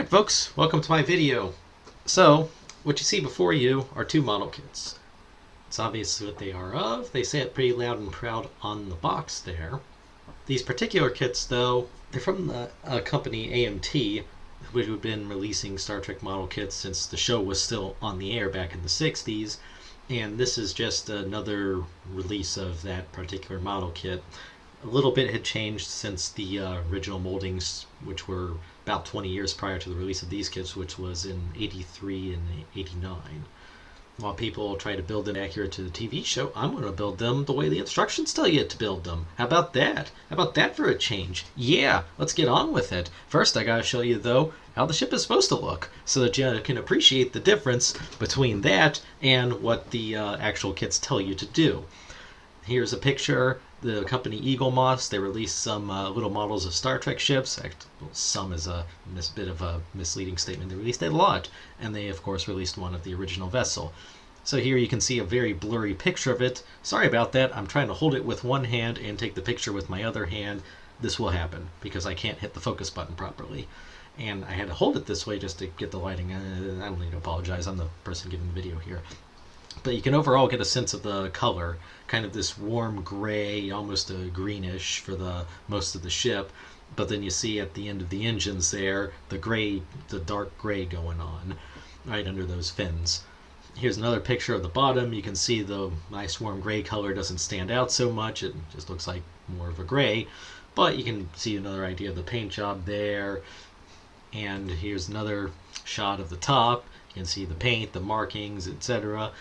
Alright folks, welcome to my video. So, what you see before you are two model kits. It's obvious what they are of. They say it pretty loud and proud on the box there. These particular kits though, they're from the company AMT, which have been releasing Star Trek model kits since the show was still on the air back in the 60s. And this is just another release of that particular model kit. A little bit had changed since the original moldings, which were about 20 years prior to the release of these kits, which was in 83 and 89. While people try to build them accurate to the TV show, I'm going to build them the way the instructions tell you to build them. How about that? How about that for a change? Yeah, let's get on with it. First, I got to show you, though, how the ship is supposed to look, so that you can appreciate the difference between that and what the actual kits tell you to do. Here's a picture. The company Eagle Moss, they released some little models of Star Trek ships. Some is a bit of a misleading statement. They released a lot, and they, of course, released one of the original vessel. So here you can see a very blurry picture of it. Sorry about that. I'm trying to hold it with one hand and take the picture with my other hand. This will happen because I can't hit the focus button properly. And I had to hold it this way just to get the lighting. I don't need to apologize. I'm the person giving the video here. But you can overall get a sense of the color, kind of this warm gray, almost a greenish for the most of the ship. But then you see at the end of the engines there, the dark gray going on, right under those fins. Here's another picture of the bottom. You can see the nice warm gray color doesn't stand out so much. It just looks like more of a gray. But you can see another idea of the paint job there. And here's another shot of the top. You can see the paint, the markings, etc.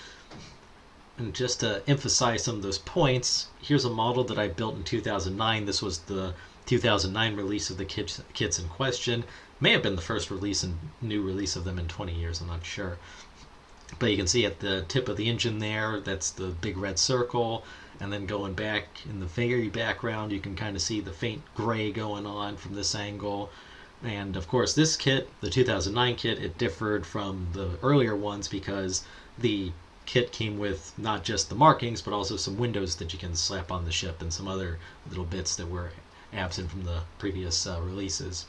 And just to emphasize some of those points, here's a model that I built in 2009. This was the 2009 release of the kits in question. May have been the first new release of them in 20 years, I'm not sure. But you can see at the tip of the engine there, that's the big red circle. And then going back in the very background, you can kind of see the faint gray going on from this angle. And of course this kit, the 2009 kit, it differed from the earlier ones because the kit came with not just the markings but also some windows that you can slap on the ship and some other little bits that were absent from the previous releases.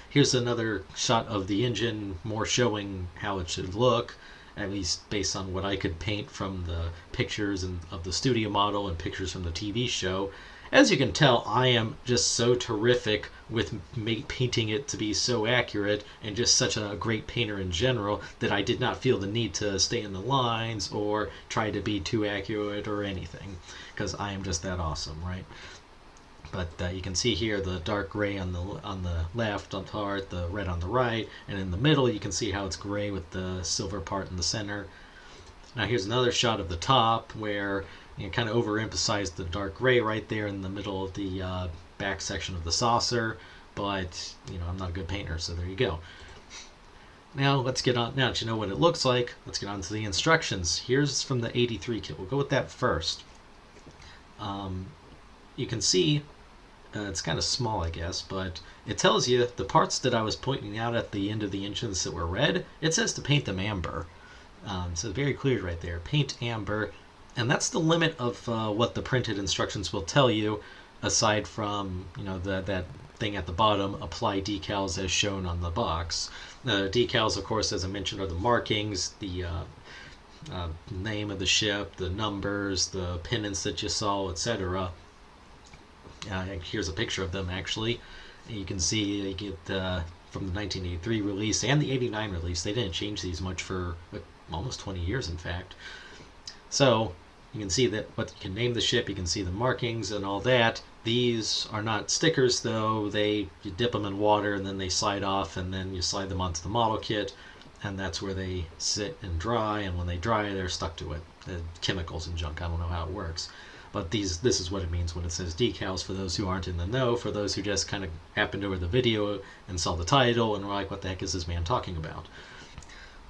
Here's another shot of the engine, more showing how it should look, at least based on what I could paint from the pictures of the studio model and pictures from the TV show. As you can tell, I am just so terrific with painting it to be so accurate and just such a great painter in general that I did not feel the need to stay in the lines or try to be too accurate or anything, because I am just that awesome, right? But you can see here the dark gray on the left on part, the red on the right, and in the middle you can see how it's gray with the silver part in the center. Now here's another shot of the top where you kind of overemphasize the dark gray right there in the middle of the back section of the saucer, but I'm not a good painter, so there you go. Now let's get on. Now that you know what it looks like, let's get on to the instructions. Here's from the 83 kit. We'll go with that first. You can see it's kind of small, I guess, but it tells you the parts that I was pointing out at the end of the engines that were red. It says to paint them amber. So very clear right there. Paint amber. And that's the limit of what the printed instructions will tell you, aside from that thing at the bottom, apply decals as shown on the box. The decals, of course, as I mentioned, are the markings, the name of the ship, the numbers, the pennants that you saw, etc. Here's a picture of them, actually. You can see you get from the 1983 release and the 89 release. They didn't change these much for almost 20 years, in fact. So you can see that you can name the ship, you can see the markings and all that. These are not stickers, though. You dip them in water and then they slide off, and then you slide them onto the model kit, and that's where they sit and dry, and when they dry they're stuck to it. The chemicals and junk, I don't know how it works. But this is what it means when it says decals, for those who aren't in the know, for those who just kind of happened over the video and saw the title and were like, what the heck is this man talking about?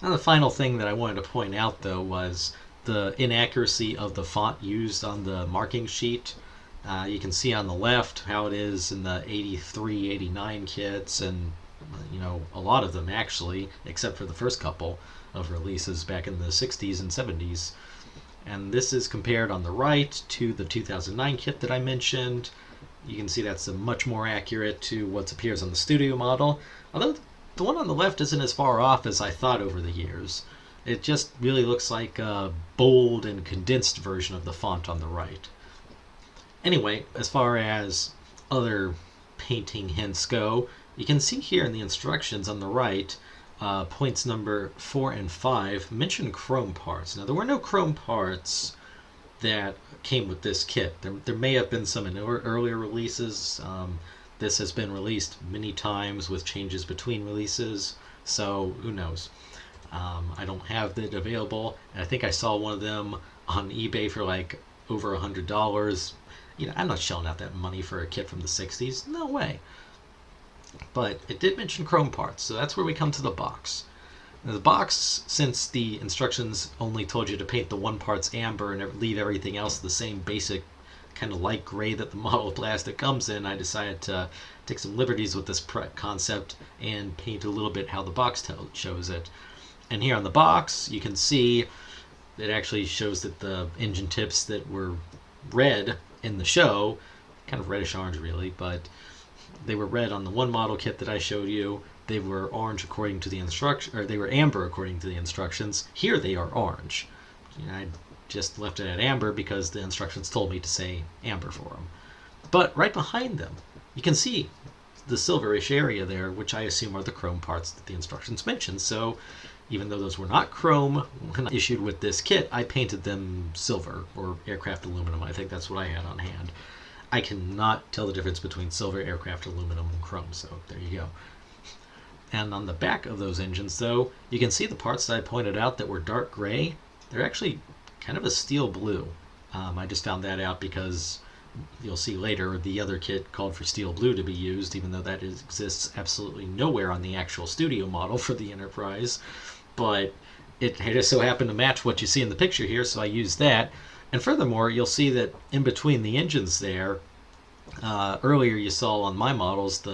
Now the final thing that I wanted to point out, though, was the inaccuracy of the font used on the marking sheet. You can see on the left how it is in the 83, 89 kits, and a lot of them actually, except for the first couple of releases back in the 60s and 70s. And this is compared on the right to the 2009 kit that I mentioned. You can see that's much more accurate to what appears on the studio model. Although The one on the left isn't as far off as I thought over the years. It just really looks like a bold and condensed version of the font on the right. Anyway, as far as other painting hints go, you can see here in the instructions on the right, points number 4 and 5 mention chrome parts. Now, there were no chrome parts that came with this kit. There may have been some in earlier releases. This has been released many times with changes between releases, so who knows. I don't have it available, and I think I saw one of them on eBay for like over $100. You know, I'm not shelling out that money for a kit from the 60s. No way. But it did mention chrome parts, so that's where we come to the box. Now, the box, since the instructions only told you to paint the one parts amber and leave everything else the same basic kind of light gray that the model of plastic comes in, I decided to take some liberties with this concept and paint a little bit how the box shows it. And here on the box, you can see it actually shows that the engine tips that were red in the show, kind of reddish orange really, but they were red on the one model kit that I showed you. They were orange according to the instruction, or they were amber according to the instructions. Here they are orange. I just left it at amber because the instructions told me to say amber for them. But right behind them, you can see the silverish area there, which I assume are the chrome parts that the instructions mentioned. So even though those were not chrome when issued with this kit, I painted them silver or aircraft aluminum. I think that's what I had on hand. I cannot tell the difference between silver, aircraft aluminum, and chrome, so there you go. And on the back of those engines, though, you can see the parts that I pointed out that were dark gray. They're actually kind of a steel blue. I just found that out because you'll see later the other kit called for steel blue to be used, even though that exists absolutely nowhere on the actual studio model for the Enterprise. But it just so happened to match what you see in the picture here, so I used that. And furthermore, you'll see that in between the engines there, earlier you saw on my models,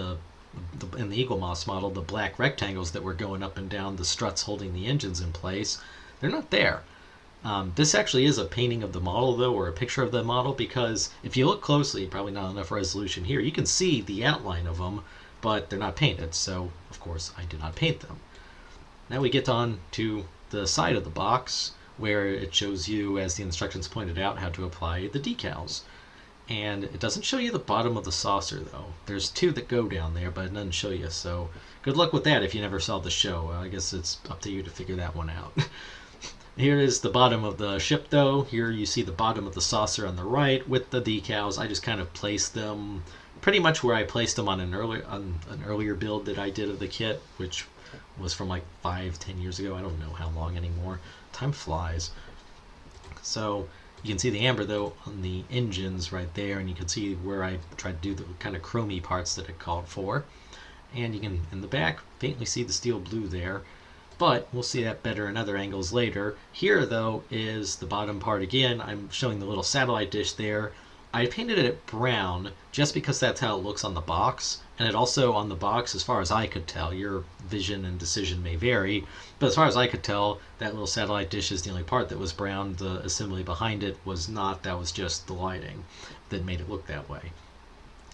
in the Eagle Moss model, the black rectangles that were going up and down the struts holding the engines in place. They're not there. This actually is a painting of the model, though, or a picture of the model, because if you look closely, probably not enough resolution here, you can see the outline of them, but they're not painted, so of course I did not paint them. Now we get on to the side of the box, where it shows you, as the instructions pointed out, how to apply the decals. And it doesn't show you the bottom of the saucer, though. There's two that go down there, but it doesn't show you, so good luck with that if you never saw the show. I guess it's up to you to figure that one out. Here is the bottom of the ship, though. Here you see the bottom of the saucer on the right with the decals. I just kind of placed them pretty much where I placed them on an earlier build that I did of the kit, which was from like 5-10 years ago. I don't know how long anymore. Time flies. So you can see the amber, though, on the engines right there, and you can see where I tried to do the kind of chromey parts that it called for. And you can, in the back, faintly see the steel blue there, but we'll see that better in other angles later. Here, though, is the bottom part again. I'm showing the little satellite dish there. I painted it brown just because that's how it looks on the box, and it also on the box, as far as I could tell, your vision and decision may vary, but as far as I could tell, that little satellite dish is the only part that was brown. The assembly behind it was not. That was just the lighting that made it look that way.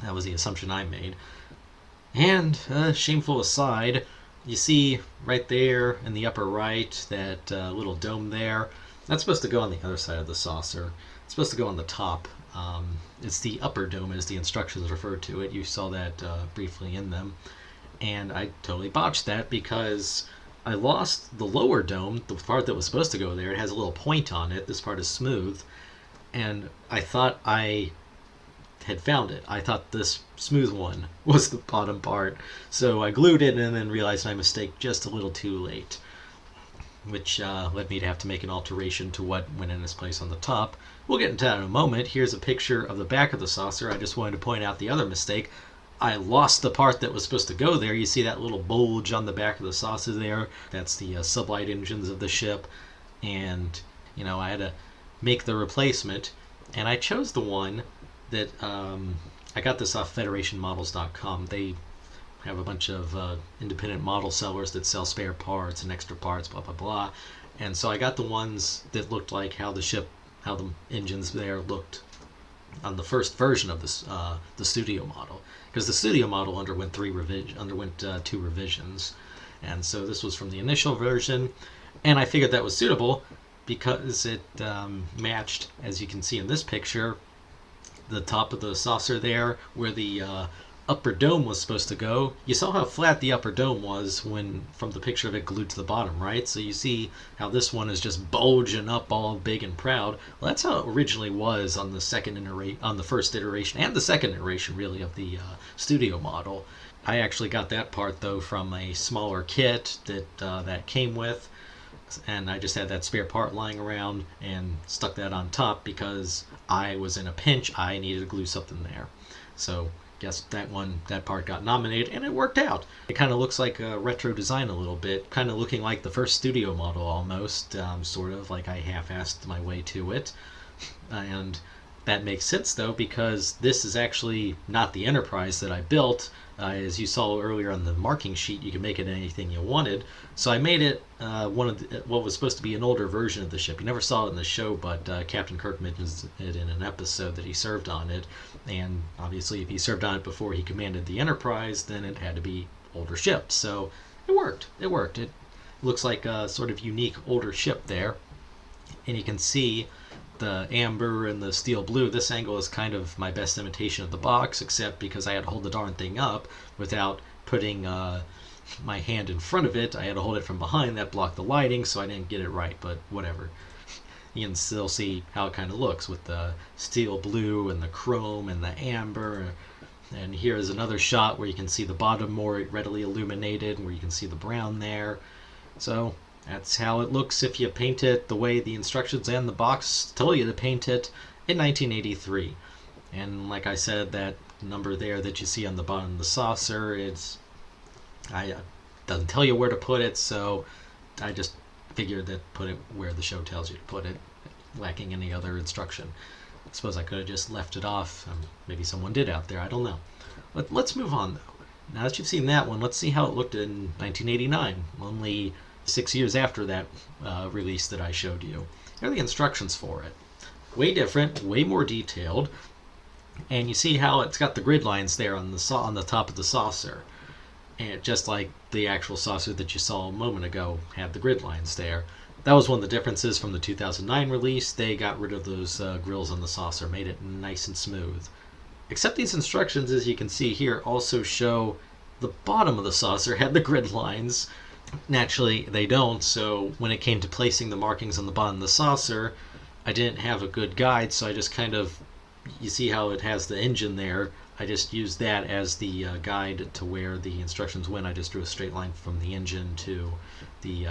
That was the assumption I made. And shameful aside, you see right there in the upper right that little dome there. That's supposed to go on the other side of the saucer. It's supposed to go on the top. It's the upper dome, as the instructions refer to it. You saw that briefly in them. And I totally botched that because I lost the lower dome, the part that was supposed to go there. It has a little point on it. This part is smooth. And I thought I had found it. I thought this smooth one was the bottom part. So I glued it and then realized my mistake just a little too late, which led me to have to make an alteration to what went in its place on the top. We'll get into that in a moment. Here's a picture of the back of the saucer. I just wanted to point out the other mistake. I lost the part that was supposed to go there. You see that little bulge on the back of the saucer there? That's the sublight engines of the ship. And, I had to make the replacement. And I chose the one that, I got this off FederationModels.com. They have a bunch of independent model sellers that sell spare parts and extra parts, blah, blah, blah. And so I got the ones that looked like how the engines there looked on the first version of this, the studio model. Because the studio model underwent 2 revisions. And so this was from the initial version, and I figured that was suitable because it matched, as you can see in this picture, the top of the saucer there where the upper dome was supposed to go. You saw how flat the upper dome was when from the picture of it glued to the bottom, right? So you see how this one is just bulging up all big and proud. Well, that's how it originally was on the first iteration and the second iteration really of the studio model. I actually got that part though from a smaller kit that came with, and I just had that spare part lying around and stuck that on top because I was in a pinch. I needed to glue something there. So guess that part got nominated, and it worked out. It kind of looks like a retro design a little bit, kind of looking like the first studio model almost, sort of like I half-assed my way to it. And that makes sense though, because this is actually not the Enterprise that I built. As you saw earlier on the marking sheet, you can make it anything you wanted. So I made it what was supposed to be an older version of the ship. You never saw it in the show, but Captain Kirk mentions it in an episode that he served on it. And obviously, if he served on it before he commanded the Enterprise, then it had to be older ship. So it worked. It worked. It looks like a sort of unique older ship there. And you can see the amber and the steel blue. This angle is kind of my best imitation of the box, except because I had to hold the darn thing up without putting my hand in front of it. I had to hold it from behind. That blocked the lighting, so I didn't get it right, but whatever. You can still see how it kind of looks with the steel blue and the chrome and the amber. And here's another shot where you can see the bottom more readily illuminated, where you can see the brown there. So that's how it looks if you paint it the way the instructions and the box tell you to paint it in 1983. And like I said, that number there that you see on the bottom of the saucer, doesn't tell you where to put it, so I just figured that put it where the show tells you to put it, lacking any other instruction. I suppose I could have just left it off. Maybe someone did out there, I don't know. But let's move on though. Now that you've seen that one, let's see how it looked in 1989, only 6 years after that release that I showed you. Here are the instructions for it. Way different, way more detailed, and you see how it's got the grid lines there on the top of the saucer. And just like the actual saucer that you saw a moment ago had the grid lines there. That was one of the differences from the 2009 release. They got rid of those grills on the saucer, made it nice and smooth. Except these instructions, as you can see here, also show the bottom of the saucer had the grid lines. Naturally, they don't, so when it came to placing the markings on the bottom of the saucer, I didn't have a good guide, so I just kind of, you see how it has the engine there, I just used that as the guide to where the instructions went. I just drew a straight line from the engine to the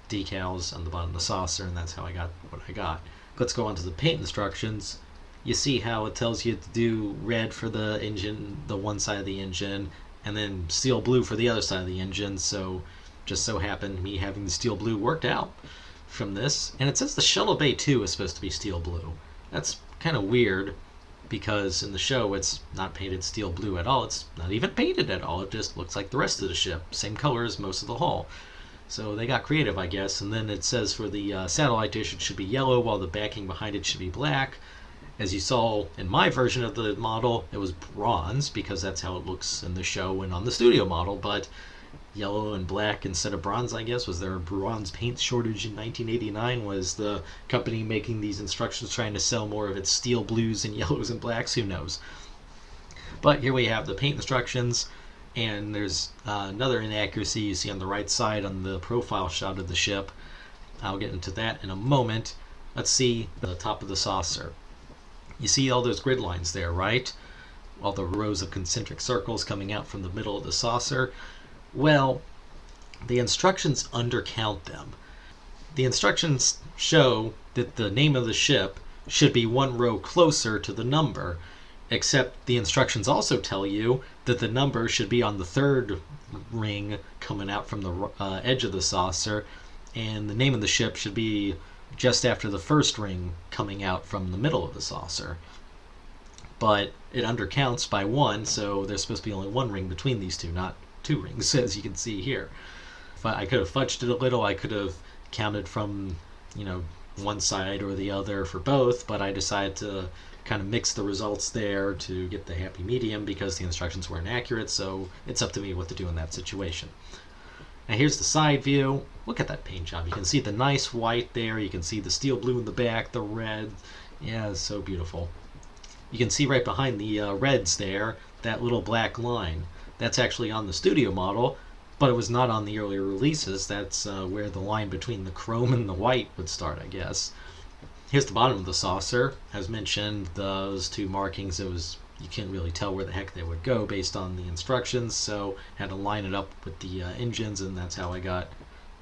decals on the bottom of the saucer, and that's how I got what I got. Let's go on to the paint instructions. You see how it tells you to do red for the engine, the one side of the engine, and then steel blue for the other side of the engine, so just so happened me having the steel blue worked out from this. And it says the shuttle bay too is supposed to be steel blue. That's kind of weird because in the show it's not painted steel blue at all. It's not even painted at all. It just looks like the rest of the ship. Same color as most of the hull. So they got creative, I guess. And then it says for the satellite dish it should be yellow while the backing behind it should be black. As you saw in my version of the model, it was bronze because that's how it looks in the show and on the studio model, but yellow and black instead of bronze, I guess. Was there a bronze paint shortage in 1989? Was the company making these instructions trying to sell more of its steel blues and yellows and blacks? Who knows? But here we have the paint instructions, and there's another inaccuracy you see on the right side on the profile shot of the ship. I'll get into that in a moment. Let's see the top of the saucer. You see all those grid lines there, right? All the rows of concentric circles coming out from the middle of the saucer. Well, the instructions undercount them. The instructions show that the name of the ship should be one row closer to the number, except the instructions also tell you that the number should be on the third ring coming out from the edge of the saucer, and the name of the ship should be just after the first ring coming out from the middle of the saucer. But it undercounts by one, so there's supposed to be only one ring between these two, not two rings, as you can see here. If I could have fudged it a little, I could have counted from, one side or the other for both, but I decided to kind of mix the results there to get the happy medium because the instructions weren't accurate, so it's up to me what to do in that situation. Now here's the side view. Look at that paint job. You can see the nice white there. You can see the steel blue in the back, the red. Yeah, it's so beautiful. You can see right behind the reds there, that little black line. That's actually on the studio model, but it was not on the earlier releases. That's where the line between the chrome and the white would start, I guess. Here's the bottom of the saucer. As mentioned, those two markings, you can't really tell where the heck they would go based on the instructions, so had to line it up with the engines, and that's how I got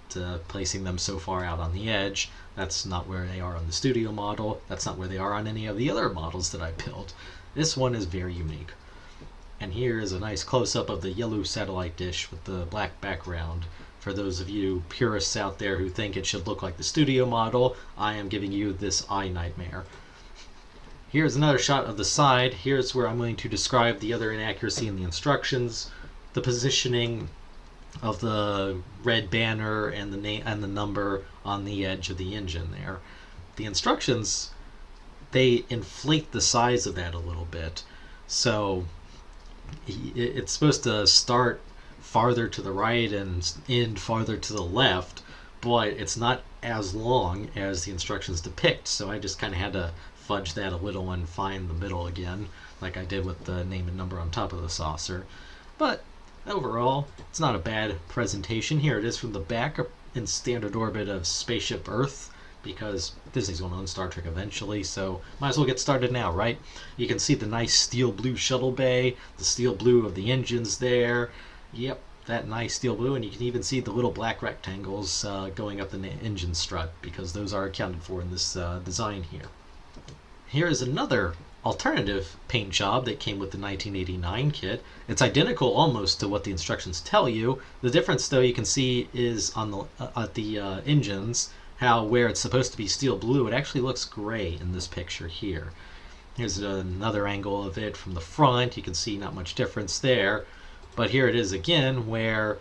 to placing them so far out on the edge. That's not where they are on the studio model. That's not where they are on any of the other models that I built. This one is very unique. And here is a nice close-up of the yellow satellite dish with the black background. For those of you purists out there who think it should look like the studio model, I am giving you this eye nightmare. Here's another shot of the side. Here's where I'm going to describe the other inaccuracy in the instructions, the positioning of the red banner and the name and the number on the edge of the engine there. The instructions, they inflate the size of that a little bit. So it's supposed to start farther to the right and end farther to the left, but it's not as long as the instructions depict, so I just kind of had to fudge that a little and find the middle again, like I did with the name and number on top of the saucer. But overall, it's not a bad presentation. Here it is from the back in standard orbit of Spaceship Earth, because Disney's going to own Star Trek eventually, so might as well get started now, right? You can see the nice steel blue shuttle bay, the steel blue of the engines there. Yep, that nice steel blue, and you can even see the little black rectangles going up the engine strut, because those are accounted for in this design here. Here is another alternative paint job that came with the 1989 kit. It's identical almost to what the instructions tell you. The difference, though, you can see is on the at the engines, how where it's supposed to be steel blue, it actually looks gray in this picture here. Here's another angle of it from the front. You can see not much difference there. But here it is again, where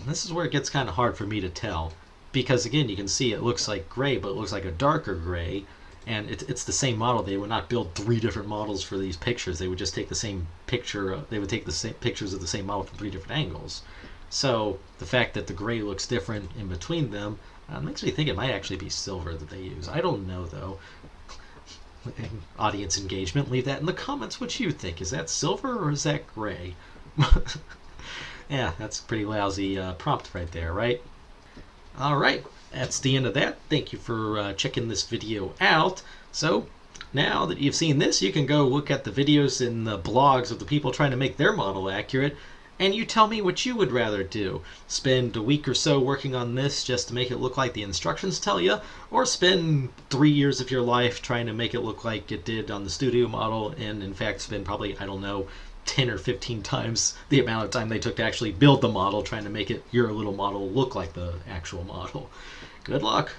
this is where it gets kind of hard for me to tell, because again you can see it looks like gray, but it looks like a darker gray, and it's the same model. They would not build three different models for these pictures. They would just take the same picture. They would take the same pictures of the same model from three different angles. So the fact that the gray looks different in between them makes me think it might actually be silver that they use. I don't know though. Audience engagement, leave that in the comments what you think. Is that silver or is that gray? Yeah, that's a pretty lousy prompt right there, right? Alright, that's the end of that. Thank you for checking this video out. So, now that you've seen this, you can go look at the videos in the blogs of the people trying to make their model accurate, and you tell me what you would rather do. Spend a week or so working on this just to make it look like the instructions tell you, or spend 3 years of your life trying to make it look like it did on the studio model, and in fact spend probably, I don't know, 10 or 15 times the amount of time they took to actually build the model, trying to make it your little model look like the actual model. Good luck.